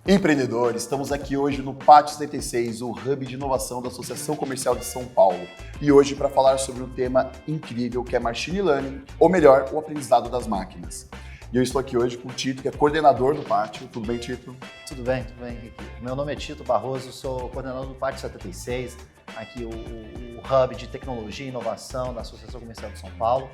Empreendedores, estamos aqui hoje no Pátio 76, o hub de inovação da Associação Comercial de São Paulo. E hoje para falar sobre um tema incrível que é Machine Learning, ou melhor, o aprendizado das máquinas. E eu estou aqui hoje com o Tito, que é coordenador do Pátio. Tudo bem, Tito? Tudo bem, Henrique. Meu nome é Tito Barroso, sou coordenador do Pátio 76, aqui o hub de tecnologia e inovação da Associação Comercial de São Paulo.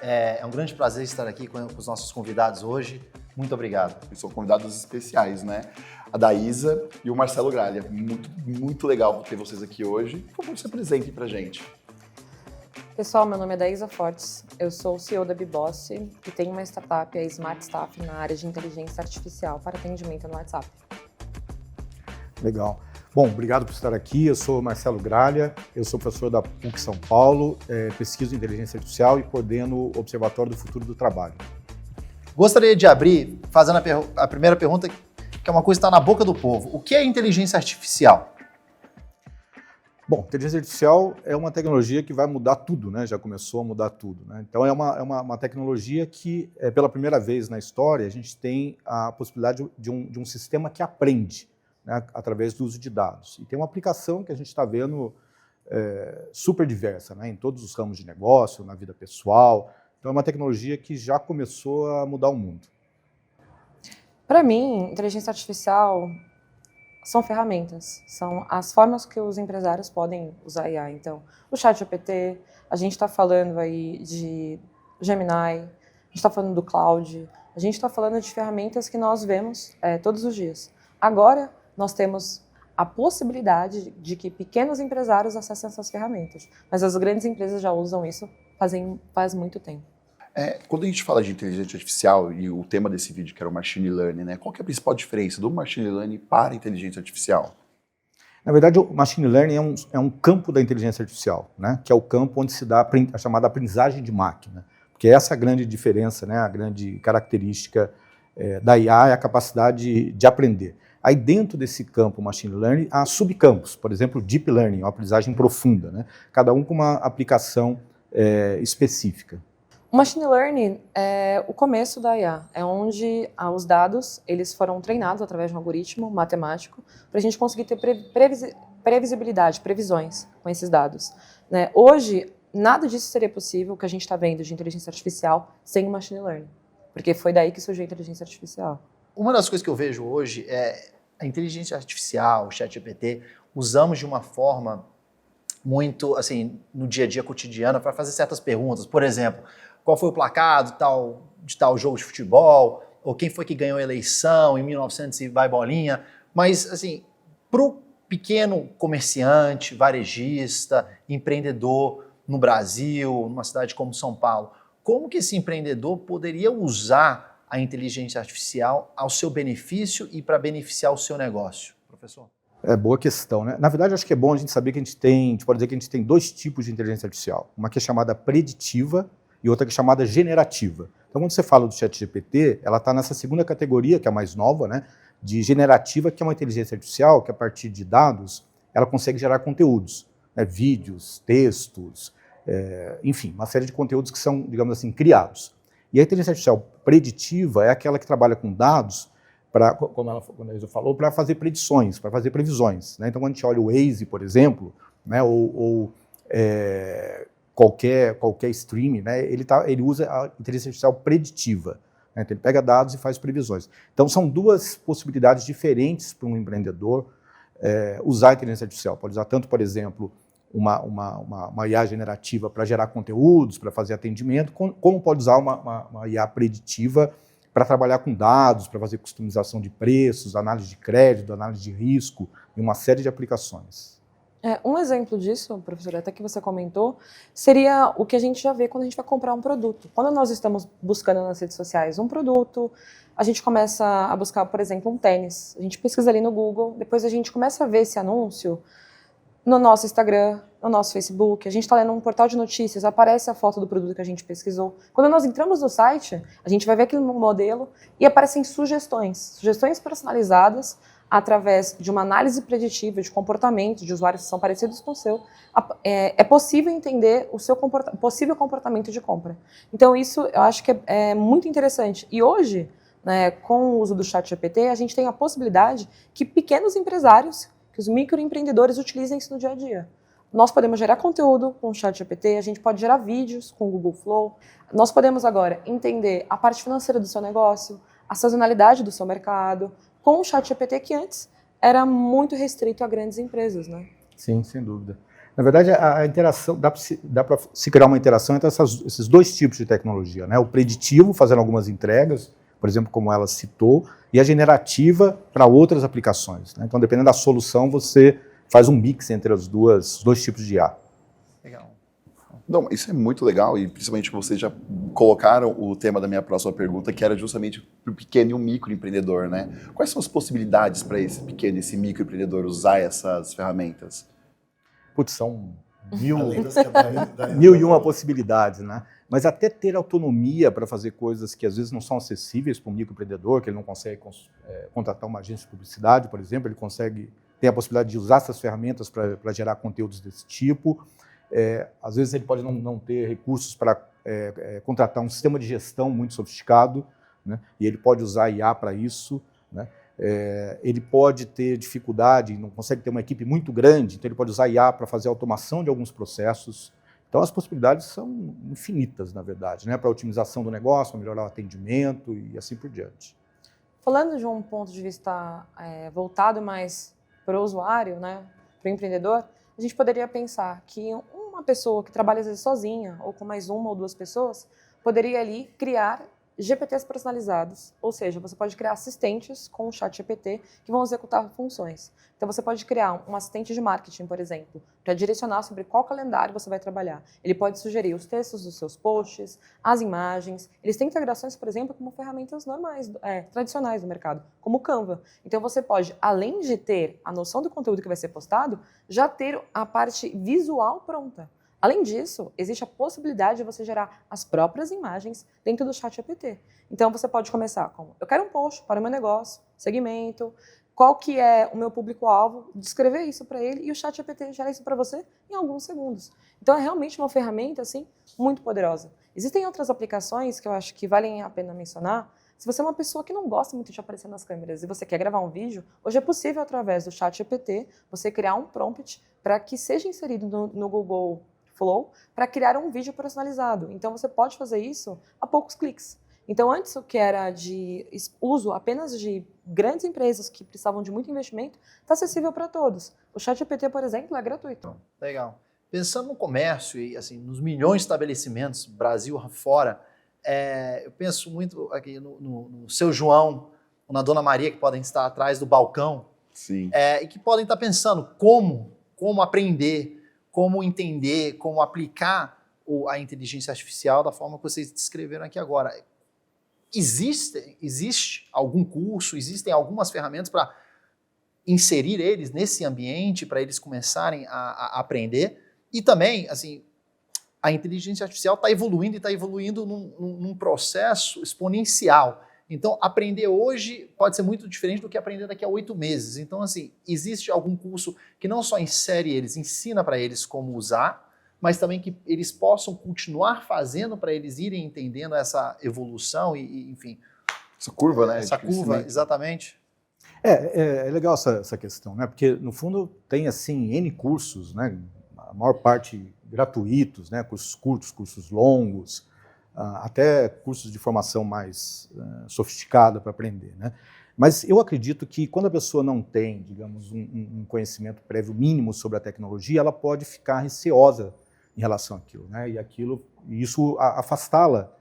É um grande prazer estar aqui com os nossos convidados hoje. Muito obrigado. E são convidados especiais, né? A Daísa e o Marcelo Gralha. Muito legal ter vocês aqui hoje. Por favor, se apresentem pra gente. Pessoal, meu nome é Daísa Fortes, eu sou o CEO da Biboss e tenho uma startup, a Smart Staff, na área de inteligência artificial para atendimento no WhatsApp. Legal. Bom, obrigado por estar aqui. Eu sou Marcelo Gralha, eu sou professor da PUC São Paulo, pesquiso em inteligência artificial e coordeno o Observatório do Futuro do Trabalho. Gostaria de abrir fazendo a primeira pergunta, que é uma coisa que está na boca do povo. O que é inteligência artificial? Bom, inteligência artificial é uma tecnologia que vai mudar tudo, né? Já começou a mudar tudo, né? Então é uma tecnologia que, pela primeira vez na história, a gente tem a possibilidade de um sistema que aprende, né? Através do uso de dados. E tem uma aplicação que a gente está vendo super diversa, né? Em todos os ramos de negócio, na vida pessoal. Então é uma tecnologia que já começou a mudar o mundo. Para mim, inteligência artificial são ferramentas, são as formas que os empresários podem usar IA. Então, o ChatGPT, a gente está falando aí de Gemini, a gente está falando do Cloud, a gente está falando de ferramentas que nós vemos todos os dias. Agora, nós temos a possibilidade de que pequenos empresários acessem essas ferramentas, mas as grandes empresas já usam isso faz muito tempo. Quando a gente fala de inteligência artificial e o tema desse vídeo que era o Machine Learning, né, qual que é a principal diferença do Machine Learning para a inteligência artificial? Na verdade, o Machine Learning é um campo da inteligência artificial, né, que é o campo onde se dá a chamada aprendizagem de máquina, porque essa é a grande diferença, né, a grande característica da IA é a capacidade de aprender. Aí dentro desse campo Machine Learning há subcampos, por exemplo, Deep Learning, uma aprendizagem profunda, né, cada um com uma aplicação específica. O Machine Learning é o começo da IA, é onde os dados eles foram treinados através de um algoritmo matemático para a gente conseguir ter previsibilidade, previsões com esses dados. Né? Hoje, nada disso seria possível, o que a gente está vendo de inteligência artificial, sem o Machine Learning, porque foi daí que surgiu a inteligência artificial. Uma das coisas que eu vejo hoje é a inteligência artificial, o ChatGPT, usamos de uma forma muito, assim, no dia a dia cotidiano para fazer certas perguntas. Por exemplo, qual foi o placar de tal jogo de futebol, ou quem foi que ganhou a eleição em 1900 e vai bolinha. Mas, assim, para o pequeno comerciante, varejista, empreendedor no Brasil, numa cidade como São Paulo, como que esse empreendedor poderia usar a inteligência artificial ao seu benefício e para beneficiar o seu negócio, professor? Boa questão, né? Na verdade, acho que é bom a gente saber que a gente pode dizer que a gente tem dois tipos de inteligência artificial. Uma que é chamada preditiva e outra que é chamada generativa. Então, quando você fala do ChatGPT, ela está nessa segunda categoria, que é a mais nova, né, de generativa, que é uma inteligência artificial que, a partir de dados, ela consegue gerar conteúdos, né, vídeos, textos, enfim, uma série de conteúdos que são, digamos assim, criados. E a inteligência artificial preditiva é aquela que trabalha com dados, como a Isa falou, para fazer predições, para fazer previsões. Né? Então, quando a gente olha o Waze, por exemplo, né, ou qualquer streaming, né, ele usa a inteligência artificial preditiva. Né, então ele pega dados e faz previsões. Então são duas possibilidades diferentes para um empreendedor usar a inteligência artificial. Pode usar tanto, por exemplo, uma IA generativa para gerar conteúdos, para fazer atendimento, como pode usar uma IA preditiva para trabalhar com dados, para fazer customização de preços, análise de crédito, análise de risco, e uma série de aplicações. Um exemplo disso, professora, até que você comentou, seria o que a gente já vê quando a gente vai comprar um produto. Quando nós estamos buscando nas redes sociais um produto, a gente começa a buscar, por exemplo, um tênis. A gente pesquisa ali no Google, depois a gente começa a ver esse anúncio no nosso Instagram, no nosso Facebook. A gente está lendo um portal de notícias, aparece a foto do produto que a gente pesquisou. Quando nós entramos no site, a gente vai ver aquele modelo e aparecem sugestões personalizadas através de uma análise preditiva de comportamento de usuários que são parecidos com o seu, é possível entender o seu possível comportamento de compra. Então isso eu acho que é muito interessante. E hoje né, com o uso do ChatGPT, a gente tem a possibilidade que pequenos empresários, que os microempreendedores utilizem isso no dia a dia. Nós podemos gerar conteúdo com o ChatGPT, a gente pode gerar vídeos com o Google Flow, nós podemos agora entender a parte financeira do seu negócio, a sazonalidade do seu mercado, com o ChatGPT que antes era muito restrito a grandes empresas, né? Sim, sem dúvida. Na verdade, a interação, dá para se criar uma interação entre esses dois tipos de tecnologia, né? O preditivo, fazendo algumas entregas, por exemplo, como ela citou, e a generativa para outras aplicações, né? Então, dependendo da solução, você faz um mix entre os dois tipos de IA. Legal. Não, isso é muito legal e principalmente vocês já colocaram o tema da minha próxima pergunta, que era justamente para o pequeno e o microempreendedor, né? Quais são as possibilidades para esse pequeno e esse microempreendedor usar essas ferramentas? Putz, são Além mil e uma possibilidades, né? Mas até ter autonomia para fazer coisas que às vezes não são acessíveis para um microempreendedor, que ele não consegue contratar uma agência de publicidade, por exemplo, ele tem a possibilidade de usar essas ferramentas para gerar conteúdos desse tipo. Às vezes ele pode não ter recursos para contratar um sistema de gestão muito sofisticado, né? E ele pode usar a IA para isso, né? Ele pode ter dificuldade, não consegue ter uma equipe muito grande, então ele pode usar a IA para fazer a automação de alguns processos. Então as possibilidades são infinitas, na verdade, né? Para a otimização do negócio, para melhorar o atendimento e assim por diante. Falando de um ponto de vista voltado mais para o usuário, né, para o empreendedor, a gente poderia pensar que uma pessoa que trabalha às vezes sozinha ou com mais uma ou duas pessoas poderia ali criar GPTs personalizados, ou seja, você pode criar assistentes com o ChatGPT que vão executar funções. Então você pode criar um assistente de marketing, por exemplo, para direcionar sobre qual calendário você vai trabalhar. Ele pode sugerir os textos dos seus posts, as imagens. Eles têm integrações, por exemplo, com ferramentas normais, tradicionais do mercado, como o Canva. Então você pode, além de ter a noção do conteúdo que vai ser postado, já ter a parte visual pronta. Além disso, existe a possibilidade de você gerar as próprias imagens dentro do ChatGPT. Então, você pode começar com, eu quero um post para o meu negócio, segmento, qual que é o meu público-alvo, descrever isso para ele e o ChatGPT gera isso para você em alguns segundos. Então, é realmente uma ferramenta, assim, muito poderosa. Existem outras aplicações que eu acho que valem a pena mencionar. Se você é uma pessoa que não gosta muito de aparecer nas câmeras e você quer gravar um vídeo, hoje é possível, através do ChatGPT, você criar um prompt para que seja inserido no Google Flow para criar um vídeo personalizado. Então, você pode fazer isso a poucos cliques. Então, antes, o que era de uso apenas de grandes empresas que precisavam de muito investimento, está acessível para todos. O ChatGPT, por exemplo, é gratuito. Legal. Pensando no comércio e assim, nos milhões de estabelecimentos, Brasil afora, eu penso muito aqui no seu João, ou na Dona Maria, que podem estar atrás do balcão. Sim. E que podem estar pensando como aprender, como entender, como aplicar a inteligência artificial da forma que vocês descreveram aqui agora. Existe algum curso, existem algumas ferramentas para inserir eles nesse ambiente, para eles começarem a aprender? E também, assim, a inteligência artificial está evoluindo e está evoluindo num processo exponencial. Então, aprender hoje pode ser muito diferente do que aprender daqui a 8 meses. Então, assim, existe algum curso que não só insere eles, ensina para eles como usar, mas também que eles possam continuar fazendo para eles irem entendendo essa evolução e enfim... Essa curva, né? Essa curva, exatamente. É legal essa questão, né? Porque, no fundo, tem, assim, N cursos, né? A maior parte gratuitos, né? Cursos curtos, cursos longos, até cursos de formação mais sofisticada para aprender, né? Mas eu acredito que quando a pessoa não tem, digamos, um conhecimento prévio mínimo sobre a tecnologia, ela pode ficar receosa em relação àquilo, né? E isso afastá-la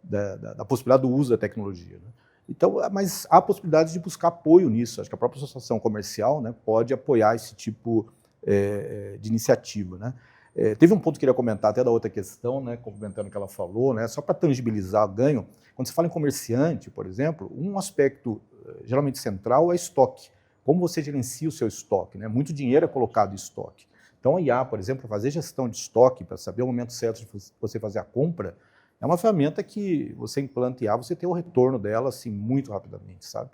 da possibilidade do uso da tecnologia, né? Então, mas há possibilidade de buscar apoio nisso. Acho que a própria associação comercial, né, pode apoiar esse tipo de iniciativa, né? Teve um ponto que eu queria comentar, até da outra questão, né, complementando o que ela falou, né, só para tangibilizar o ganho. Quando você fala em comerciante, por exemplo, um aspecto geralmente central é estoque. Como você gerencia o seu estoque, né? Muito dinheiro é colocado em estoque. Então, a IA, por exemplo, para fazer gestão de estoque, para saber o momento certo de você fazer a compra, é uma ferramenta que você implanta IA, você tem o retorno dela assim, muito rapidamente, sabe?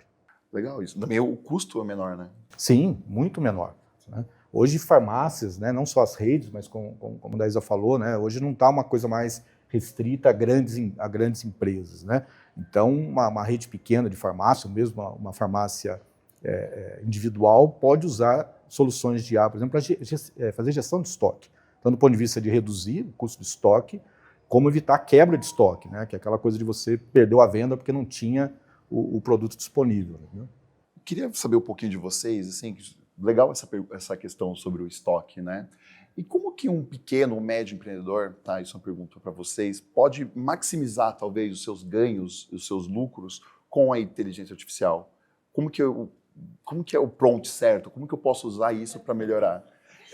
Legal isso. Também o custo é menor, né? Sim, muito menor, né? Hoje, farmácias, né, não só as redes, mas como a Daísa falou, né, hoje não está uma coisa mais restrita a grandes empresas, né? Então, uma rede pequena de farmácia, ou mesmo uma farmácia individual, pode usar soluções de IA, por exemplo, para fazer gestão de estoque. Tanto do ponto de vista de reduzir o custo de estoque, como evitar a quebra de estoque, né? Que é aquela coisa de você perdeu a venda porque não tinha o produto disponível. Né? Queria saber um pouquinho de vocês, assim, legal essa questão sobre o estoque, né? E como que um pequeno ou médio empreendedor, tá, isso é uma pergunta para vocês, pode maximizar talvez os seus ganhos, os seus lucros com a inteligência artificial? Como que é o prompt certo? Como que eu posso usar isso para melhorar?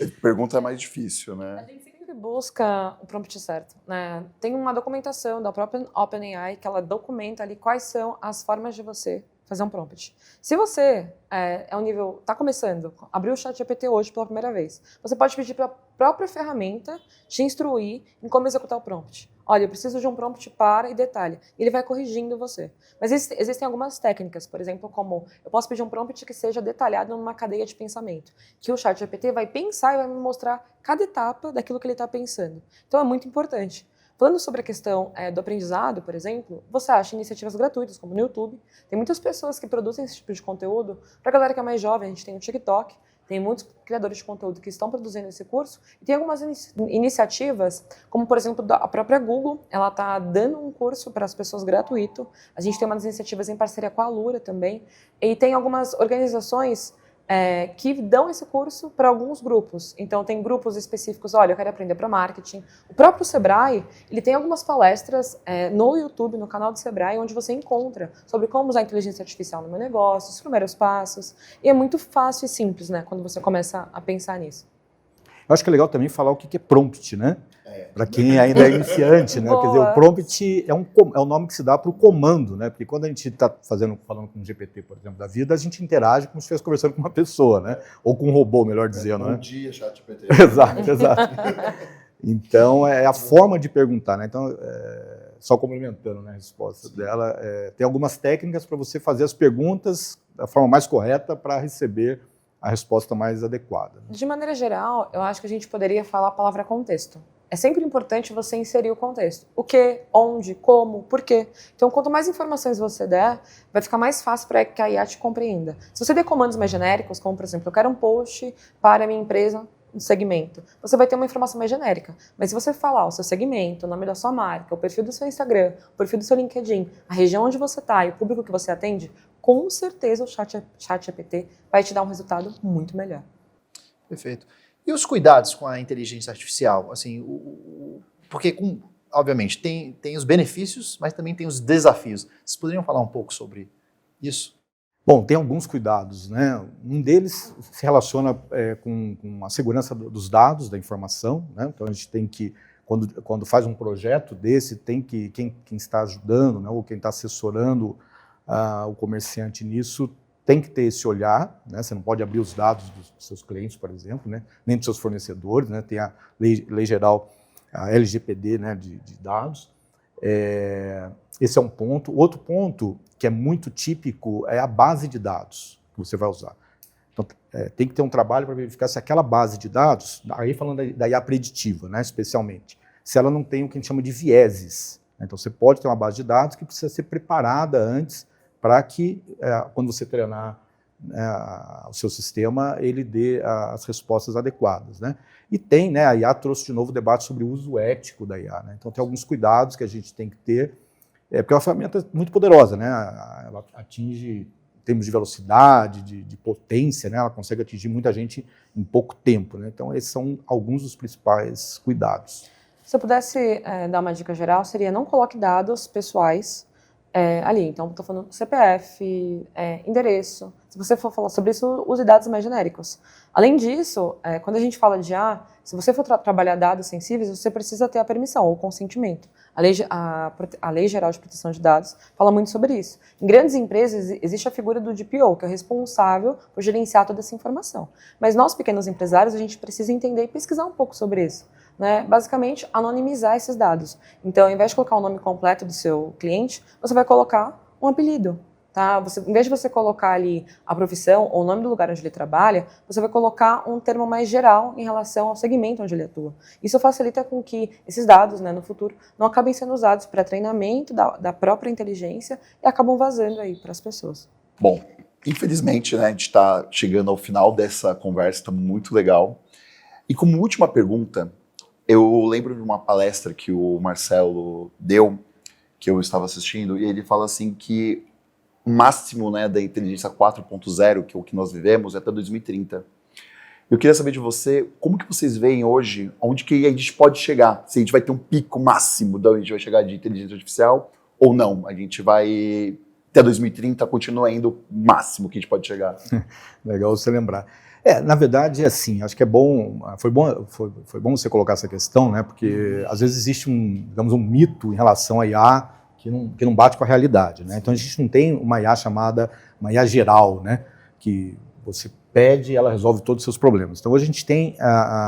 A pergunta é mais difícil, né? A gente sempre busca o prompt certo, né? Tem uma documentação da própria OpenAI que ela documenta ali quais são as formas de você fazer um prompt. Se você está começando, abriu o ChatGPT hoje pela primeira vez, você pode pedir para a própria ferramenta te instruir em como executar o prompt. Olha, eu preciso de um prompt para e detalhe. Ele vai corrigindo você. Mas existem algumas técnicas, por exemplo, como eu posso pedir um prompt que seja detalhado numa cadeia de pensamento, que o ChatGPT vai pensar e vai me mostrar cada etapa daquilo que ele está pensando. Então é muito importante. Falando sobre a questão do aprendizado, por exemplo, você acha iniciativas gratuitas, como no YouTube. Tem muitas pessoas que produzem esse tipo de conteúdo. Para a galera que é mais jovem, a gente tem o TikTok, tem muitos criadores de conteúdo que estão produzindo esse curso. E tem algumas iniciativas, como, por exemplo, a própria Google, ela está dando um curso para as pessoas gratuito. A gente tem umas iniciativas em parceria com a Alura também. E tem algumas organizações que dão esse curso para alguns grupos. Então, tem grupos específicos, olha, eu quero aprender para marketing. O próprio Sebrae, ele tem algumas palestras no YouTube, no canal do Sebrae, onde você encontra sobre como usar a inteligência artificial no meu negócio, os primeiros passos. E é muito fácil e simples, né, quando você começa a pensar nisso. Eu acho que é legal também falar o que é prompt, né? Para quem ainda é iniciante, né? Quer dizer, o prompt é o nome que se dá para o comando, né? Porque quando a gente está falando com um GPT, por exemplo, da vida, a gente interage como se estivesse conversando com uma pessoa, né? Ou com um robô, melhor dizendo, né? Bom dia, ChatGPT. Exato. Então, é a forma de perguntar, né? Então, só complementando, né, a resposta dela, tem algumas técnicas para você fazer as perguntas da forma mais correta para receber a resposta mais adequada. Né? De maneira geral, eu acho que a gente poderia falar a palavra contexto. É sempre importante você inserir o contexto. O que, onde, como, por quê. Então, quanto mais informações você der, vai ficar mais fácil para que a IA te compreenda. Se você der comandos mais genéricos, como, por exemplo, eu quero um post para a minha empresa, um segmento, você vai ter uma informação mais genérica. Mas se você falar o seu segmento, o nome da sua marca, o perfil do seu Instagram, o perfil do seu LinkedIn, a região onde você está e o público que você atende, com certeza o ChatGPT vai te dar um resultado muito melhor. Perfeito. E os cuidados com a inteligência artificial? Assim, porque, obviamente, tem os benefícios, mas também tem os desafios. Vocês poderiam falar um pouco sobre isso? Bom, tem alguns cuidados, né? Um deles se relaciona com a segurança dos dados, da informação, né? Então, a gente tem que, quando faz um projeto desse, tem que, quem está ajudando, né, ou quem está assessorando o comerciante nisso, tem que ter esse olhar, né? Você não pode abrir os dados dos seus clientes, por exemplo, né? Nem dos seus fornecedores, né? Tem a lei geral, a LGPD, né? de dados. Esse é um ponto. Outro ponto que é muito típico é a base de dados que você vai usar. Então, tem que ter um trabalho para verificar se aquela base de dados, aí falando da IA preditiva, né? Especialmente, se ela não tem o que a gente chama de vieses. Né? Então, você pode ter uma base de dados que precisa ser preparada antes para que, quando você treinar o seu sistema, ele dê as respostas adequadas. Né? E tem, né, a IA trouxe de novo o debate sobre o uso ético da IA. Né? Então, tem alguns cuidados que a gente tem que ter, porque é uma ferramenta muito poderosa, né? Ela atinge, em termos de velocidade, de potência, né? Ela consegue atingir muita gente em pouco tempo. Né? Então, esses são alguns dos principais cuidados. Se eu pudesse dar uma dica geral, seria não coloque dados pessoais ali. Então, estou falando CPF, endereço. Se você for falar sobre isso, use dados mais genéricos. Além disso, quando a gente fala de IA, se você for trabalhar dados sensíveis, você precisa ter a permissão ou o consentimento. A Lei Geral de Proteção de Dados fala muito sobre isso. Em grandes empresas, existe a figura do DPO, que é o responsável por gerenciar toda essa informação. Mas nós, pequenos empresários, a gente precisa entender e pesquisar um pouco sobre isso. Né? Basicamente, anonimizar esses dados. Então, ao invés de colocar o nome completo do seu cliente, você vai colocar um apelido. tá? Em vez de você colocar ali a profissão ou o nome do lugar onde ele trabalha, você vai colocar um termo mais geral em relação ao segmento onde ele atua. Isso facilita com que esses dados, né, no futuro, não acabem sendo usados para treinamento da própria inteligência e acabam vazando aí para as pessoas. Bom, infelizmente, né, a gente está chegando ao final dessa conversa, está muito legal. E como última pergunta, eu lembro de uma palestra que o Marcelo deu, que eu estava assistindo, e ele fala assim que o máximo, né, da inteligência 4.0, que é o que nós vivemos, é até 2030. Eu queria saber de você, como que vocês veem hoje, onde que a gente pode chegar? Se a gente vai ter um pico máximo de onde a gente vai chegar de inteligência artificial, ou não? A gente vai, até 2030, continua indo o máximo que a gente pode chegar. Legal você lembrar. Na verdade, assim, acho que foi bom você colocar essa questão, né? Porque às vezes existe digamos, um mito em relação à IA que não bate com a realidade, né? Então a gente não tem uma IA chamada uma IA geral, né? Que você pede e ela resolve todos os seus problemas. Então hoje a gente tem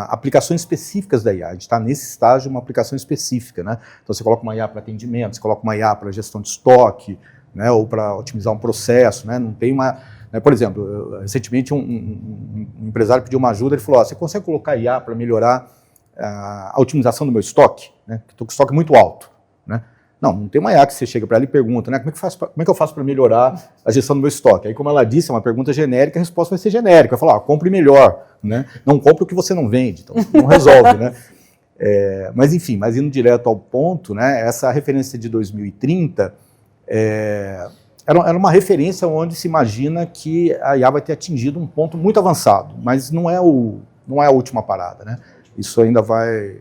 aplicações específicas da IA, a gente está nesse estágio de uma aplicação específica, né? Então você coloca uma IA para atendimento, você coloca uma IA para gestão de estoque, né? Ou para otimizar um processo, né? Não tem uma... Por exemplo, recentemente um empresário pediu uma ajuda, ele falou, você consegue colocar IA para melhorar a otimização do meu estoque? Né? Estou com estoque muito alto. Né? Não tem uma IA que você chega para ela e pergunta, né, como é que eu faço para melhorar a gestão do meu estoque? Aí, como ela disse, é uma pergunta genérica, a resposta vai ser genérica. Vai falar, compre melhor, né? Não compre o que você não vende, então não resolve. Né? Mas enfim, indo direto ao ponto, né, essa referência de 2030 era uma referência onde se imagina que a IA vai ter atingido um ponto muito avançado, mas não é a última parada, né? Isso ainda vai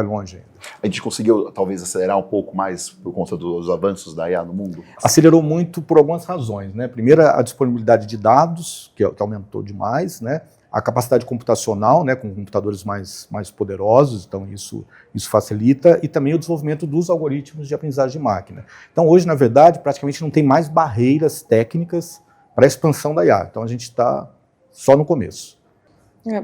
longe ainda. A gente conseguiu, talvez, acelerar um pouco mais por conta dos avanços da IA no mundo? Acelerou muito por algumas razões, né? Primeiro, a disponibilidade de dados, que aumentou demais, né? A capacidade computacional, né, com computadores mais poderosos, então isso facilita, e também o desenvolvimento dos algoritmos de aprendizagem de máquina. Então hoje, na verdade, praticamente não tem mais barreiras técnicas para a expansão da IA, então a gente está só no começo.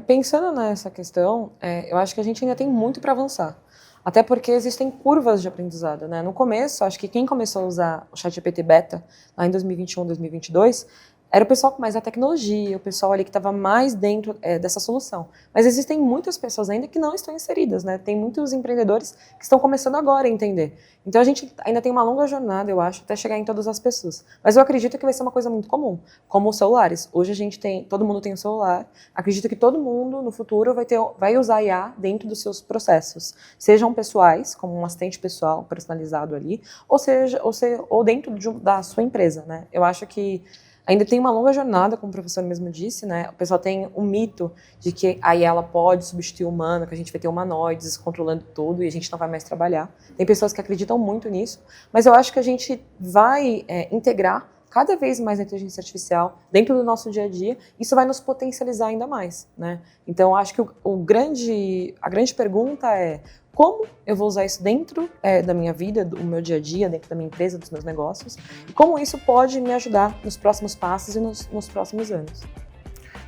Pensando nessa questão, eu acho que a gente ainda tem muito para avançar, até porque existem curvas de aprendizado, né? No começo, acho que quem começou a usar o ChatGPT Beta, lá em 2021, 2022, era o pessoal com mais a tecnologia, o pessoal ali que estava mais dentro dessa solução. Mas existem muitas pessoas ainda que não estão inseridas, né? Tem muitos empreendedores que estão começando agora a entender. Então a gente ainda tem uma longa jornada, eu acho, até chegar em todas as pessoas. Mas eu acredito que vai ser uma coisa muito comum, como os celulares. Hoje todo mundo tem um celular. Acredito que todo mundo no futuro vai usar IA dentro dos seus processos, sejam pessoais, como um assistente pessoal personalizado ali, ou dentro da sua empresa, né? Eu acho que ainda tem uma longa jornada, como o professor mesmo disse, né? O pessoal tem um mito de que aí ela pode substituir o humano, que a gente vai ter humanoides controlando tudo e a gente não vai mais trabalhar. Tem pessoas que acreditam muito nisso, mas eu acho que a gente vai integrar cada vez mais a inteligência artificial dentro do nosso dia a dia. Isso vai nos potencializar ainda mais, né? Então, eu acho que a grande pergunta é: como eu vou usar isso dentro da minha vida, do meu dia a dia, dentro da minha empresa, dos meus negócios, e como isso pode me ajudar nos próximos passos e nos próximos anos.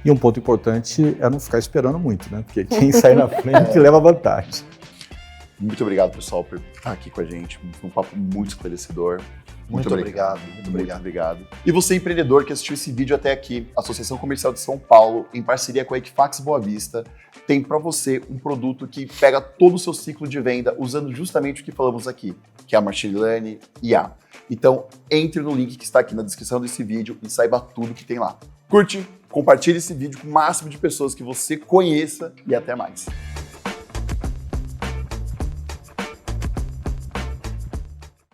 E um ponto importante é não ficar esperando muito, né? Porque quem sai na frente leva vantagem. Muito obrigado, pessoal, por estar aqui com a gente. Foi um papo muito esclarecedor. Muito obrigado. Muito obrigado. E você, empreendedor que assistiu esse vídeo até aqui, a Associação Comercial de São Paulo, em parceria com a Equifax Boa Vista, tem para você um produto que pega todo o seu ciclo de venda usando justamente o que falamos aqui, que é a Machine Learning IA. Então, entre no link que está aqui na descrição desse vídeo e saiba tudo que tem lá. Curte, compartilhe esse vídeo com o máximo de pessoas que você conheça e até mais.